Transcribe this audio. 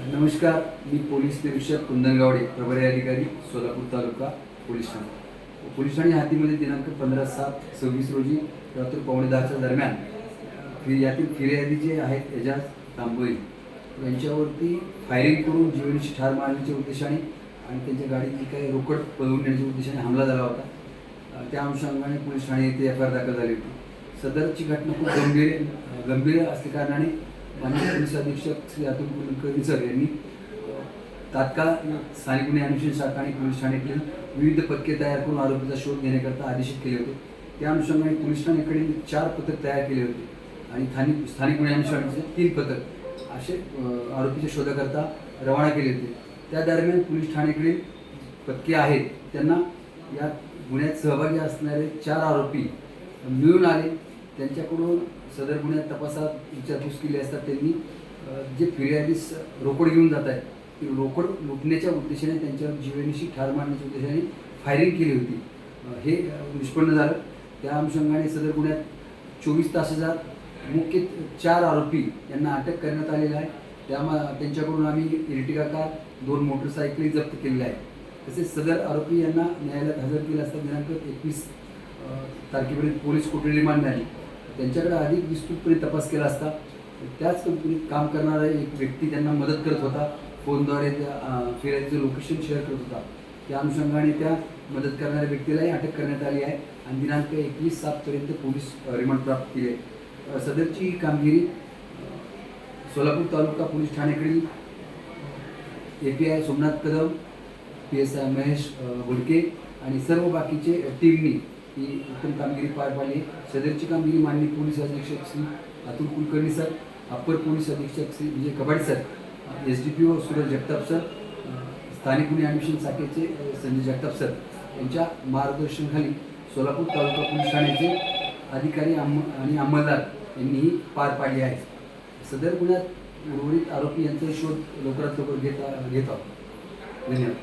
नमस्कार, मी पोलीस निरीक्षक कुंदन प्रभारी अधिकारी सोलापूर तालुका पोलीस ठाणे. पोलीस ठाणे हातीमध्ये दिनांक 15/7/26 रोजी रात्री 9:15च्या दरम्यान यातील फिर्यादी जे आहेत एजाज तांबोळी यांच्यावरती फायरिंग करून जीवनाची ठार मारण्याच्या उद्देशाने आणि त्यांच्या गाडी जी काही रोकड पळवून नेण्याच्या उद्देशाने हमला झाला होता. त्या अनुषंगाने पोलीस ठाणे येथे FIR दाखल झाली होती. सदरची घटना खूप गंभीर असल्या कारणाने माननीय पोलीस अधीक्षक श्री अतुल कुलकर्णी सर यांनी तात्काळ स्थानिक गुन्हे अन्वेषण शाखा आणि पोलीस ठाण्याकडील विविध पथके तयार करून आरोपीचा शोध घेण्याकरता आदेशित केले होते. त्या अनुषंगाने पोलीस ठाण्याकडील 4 पथक तयार केले होते आणि स्थानिक गुन्हे अन्वेषणाचे 3 पथक असे आरोपीच्या शोधाकरता रवाना केले होते. त्या दरम्यान पोलीस ठाण्याकडील पथके आहेत त्यांना या गुन्ह्यात सहभागी असणारे 4 आरोपी मिळून आले. त्यांच्याकडून सदर गुन्ह्यात तपासात विचारपूस केली असता त्यांनी जे फिर्यादीस रोकड घेऊन जात आहेत ती रोकड लुटण्याच्या उद्देशाने त्यांच्यावर जीवनाशी ठार मारण्याच्या उद्देशाने फायरिंग केली होती. हे निष्पन्न झालं. त्या अनुषंगाने सदर गुन्ह्यात 24 तासात मुख्य 4 आरोपी यांना अटक करण्यात आलेला आहे. त्यांच्याकडून आम्ही इर्टिगा कार 2 मोटरसायकली जप्त केलेल्या आहेत. तसेच सदर आरोपी यांना न्यायालयात हजर केले असता दिनांक 21 तारखेपर्यंत पोलीस कोठडी रिमांड झाली. त्यांच्याकडे अधिक विस्तृतपणे तपास केला असता त्याच कंपनीत काम करणारा एक व्यक्ती त्यांना मदत करत होता. फोनद्वारे त्या फिर्यादीचं लोकेशन शेअर करत होता. त्या अनुषंगाने त्या मदत करणाऱ्या व्यक्तीलाही अटक करण्यात आली आहे आणि दिनांक 21/7 पोलीस रिमांड प्राप्त केले. सदरची कामगिरी सोलापूर तालुका पोलीस ठाण्याकडील API सोमनाथ कदम, PSI महेश घोडके आणि सर्व बाकीचे टीमनी ही उत्तम कामगिरी पार पाडली. सदरची कामगिरी माननीय पोलीस अधीक्षक Shri Atul Kulkarni sir, upper police अधीक्षक Shri Vijay Kabadi sir, SDPO Suraj Jagtap sir, स्थानिक गुन्हे अन्वेषण शाखेचे संजय जगताप सर यांच्या मार्गदर्शनाखाली सोलापूर तालुका पोलीस ठाण्याचे अधिकारी आणि अंमलदार यांनीही पार पाडले आहे. सदर गुन्ह्यात उर्वरित आरोपी यांचा शोध लवकरात लवकर घेत आहोत. धन्यवाद.